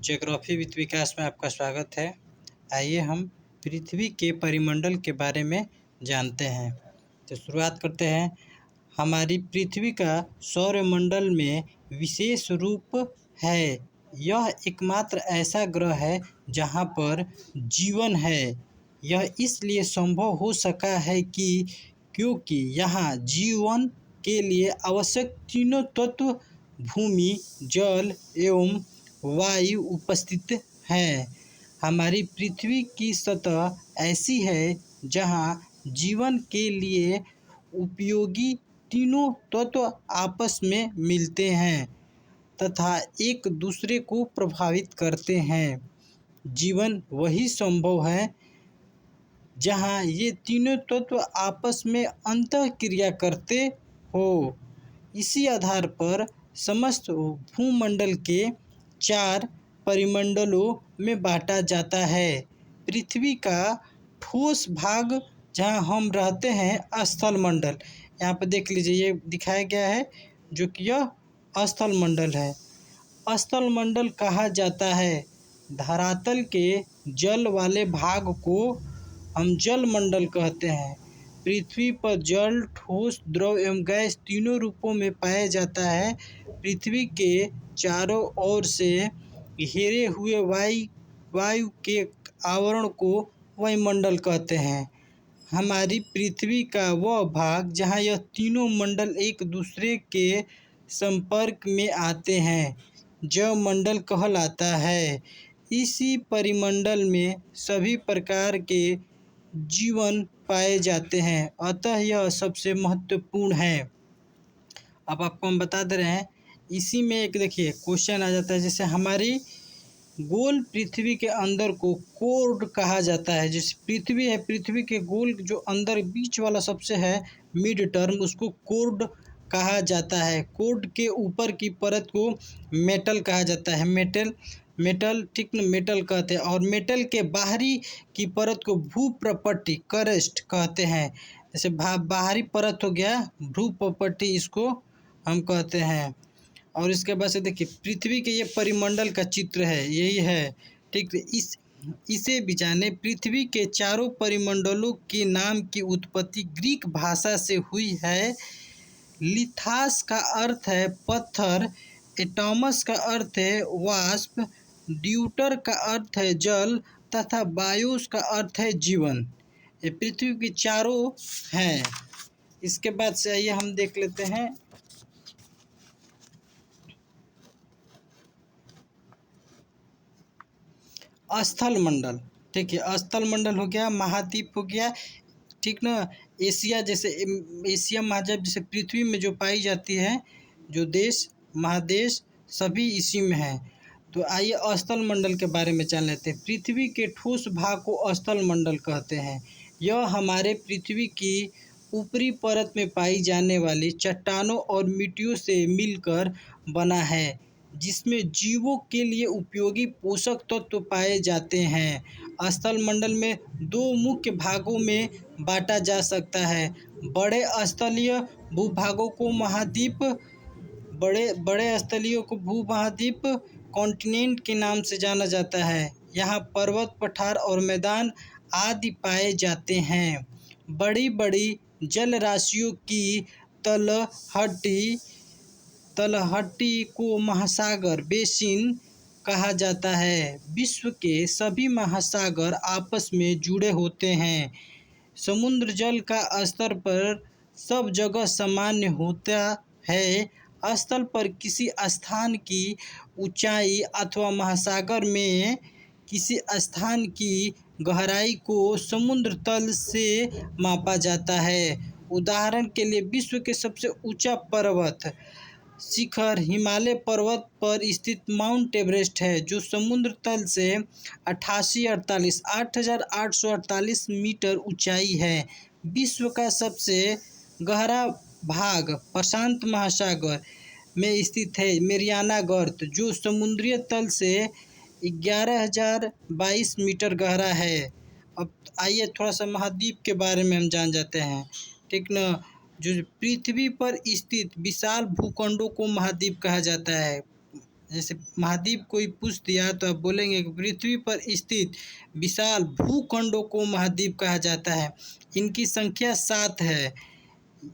Geography with विकास में आपका स्वागत है। आइए हम पृथ्वी के परिमंडल के बारे में जानते हैं। तो शुरुआत करते हैं। हमारी पृथ्वी का सौरमंडल में विशेष रूप है। यह एकमात्र ऐसा ग्रह है जहां पर जीवन है। यह इसलिए संभव हो सका है क्योंकि यहाँ जीवन के लिए आवश्यक तीनों तत्व भूमि, जल एवं वायु उपस्थित हैं। हमारी पृथ्वी की सतह ऐसी है जहाँ जीवन के लिए उपयोगी तीनों तत्व आपस में मिलते हैं तथा एक दूसरे को प्रभावित करते हैं। जीवन वही संभव है जहाँ ये तीनों तत्व आपस में अंतःक्रिया करते हो। इसी आधार पर समस्त भूमंडल के 4 परिमंडलों में बांटा जाता है। पृथ्वी का ठोस भाग जहाँ हम रहते हैं स्थल मंडल, यहाँ पर देख लीजिए ये दिखाया गया है जो कि यह स्थल मंडल है। स्थल मंडल कहा जाता है धरातल के जल वाले भाग को हम जल मंडल कहते हैं। पृथ्वी पर जल, ठोस, द्रव एवं गैस तीनों रूपों में पाया जाता है। पृथ्वी के चारों ओर से घेरे हुए वायु के आवरण को वायुमंडल कहते हैं। हमारी पृथ्वी का वह भाग जहाँ यह तीनों मंडल एक दूसरे के संपर्क में आते हैं जलमंडल कहलाता है। इसी परिमंडल में सभी प्रकार के जीवन पाए जाते हैं, अतः यह सबसे महत्वपूर्ण है। अब आपको हम बता दे रहे हैं, इसी में एक देखिए क्वेश्चन आ जाता है, जैसे हमारी गोल पृथ्वी के अंदर को कोर कहा जाता है। जैसे पृथ्वी है, पृथ्वी के गोल जो अंदर बीच वाला सबसे है मिड टर्म, उसको कोर्ड कहा जाता है। कोर्ड के ऊपर की परत को मेटल कहा जाता है। मेटल ठीक न, मेटल कहते हैं। और मेटल के बाहरी की परत को भूप्रपट्टी करस्ट कहते हैं। जैसे बाहरी परत हो गया भूप्रपट्टी, इसको हम कहते हैं। और इसके बाद से देखिए पृथ्वी के ये परिमंडल का चित्र है, यही है ठीक। इसे भी जाने, पृथ्वी के चारों परिमंडलों के नाम की उत्पत्ति ग्रीक भाषा से हुई है। लिथास का अर्थ है पत्थर, एटॉमस का अर्थ है वाष्प, ड्यूटर का अर्थ है जल तथा बायोस का अर्थ है जीवन। ये पृथ्वी के चारों हैं। इसके बाद से आइए हम देख लेते हैं स्थल मंडल। ठीक है, स्थल मंडल हो गया, महाद्वीप हो गया ठीक ना। एशिया, जैसे एशिया महाद्वीप जैसे पृथ्वी में जो पाई जाती है जो देश महादेश सभी इसी में है। तो आइए स्थल मंडल के बारे में जान लेते हैं। पृथ्वी के ठोस भाग को स्थल मंडल कहते हैं। यह हमारे पृथ्वी की ऊपरी परत में पाई जाने वाली चट्टानों और मिट्टियों से मिलकर बना है, जिसमें जीवों के लिए उपयोगी पोषक तत्व पाए जाते हैं। स्थल मंडल में 2 मुख्य भागों में बांटा जा सकता है। बड़े स्थलीय भूभागों को महाद्वीप, बड़े स्थलीय को भूमहाद्वीप कॉन्टिनेंट के नाम से जाना जाता है। यहाँ पर्वत, पठार और मैदान आदि पाए जाते हैं। बड़ी बड़ी जल राशियों की तलहटी को महासागर बेसिन कहा जाता है। विश्व के सभी महासागर आपस में जुड़े होते हैं। समुद्र जल का स्तर पर सब जगह सामान्य होता है। स्थल पर किसी स्थान की ऊंचाई अथवा महासागर में किसी स्थान की गहराई को समुद्र तल से मापा जाता है। उदाहरण के लिए विश्व के सबसे ऊंचा पर्वत शिखर हिमालय पर्वत पर स्थित माउंट एवरेस्ट है, जो समुद्र तल से 8,848 मीटर ऊंचाई है। विश्व का सबसे गहरा भाग प्रशांत महासागर में स्थित है मेरियाना गर्त, जो समुद्रीय तल से 11,022 मीटर गहरा है। अब आइए थोड़ा सा महाद्वीप के बारे में हम जान जाते हैं ठीक ना। जो पृथ्वी पर स्थित विशाल भूखंडों को महाद्वीप कहा जाता है। जैसे महाद्वीप कोई पूछ दिया तो आप बोलेंगे कि पृथ्वी पर स्थित विशाल भूखंडों को महाद्वीप कहा जाता है। इनकी संख्या 7 है।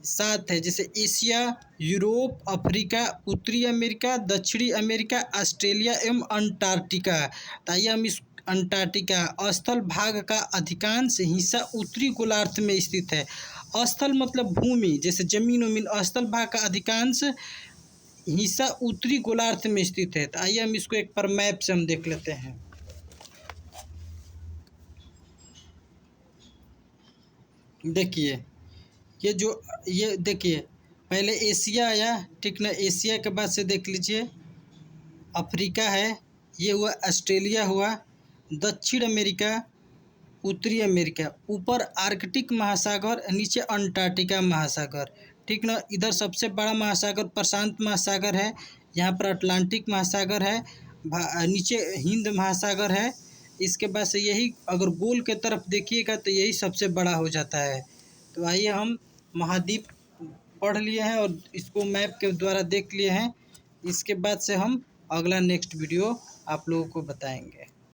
7 है, जैसे एशिया, यूरोप, अफ्रीका, उत्तरी अमेरिका, दक्षिणी अमेरिका, ऑस्ट्रेलिया एवं अंटार्कटिका। तो आइए हम इस अंटार्कटिका स्थल भाग का अधिकांश हिस्सा उत्तरी गोलार्ध में स्थित है। स्थल मतलब भूमि, जैसे जमीन उमीन। स्थल भाग का अधिकांश हिस्सा उत्तरी गोलार्ध में स्थित है। तो आइए हम इसको एक पर मैप से हम देख लेते हैं। देखिए ये देखिए, पहले एशिया आया, ठीक ना। एशिया के बाद से देख लीजिए अफ्रीका है, ये हुआ ऑस्ट्रेलिया हुआ, दक्षिण अमेरिका, उत्तरी अमेरिका, ऊपर आर्कटिक महासागर, नीचे अंटार्कटिका महासागर, ठीक ना। इधर सबसे बड़ा महासागर प्रशांत महासागर है, यहाँ पर अटलांटिक महासागर है, नीचे हिंद महासागर है। इसके बाद से यही अगर गोल के तरफ देखिएगा तो यही सबसे बड़ा हो जाता है। तो आइए हम महाद्वीप पढ़ लिए हैं और इसको मैप के द्वारा देख लिए हैं। इसके बाद से हम अगला नेक्स्ट वीडियो आप लोगों को बताएंगे।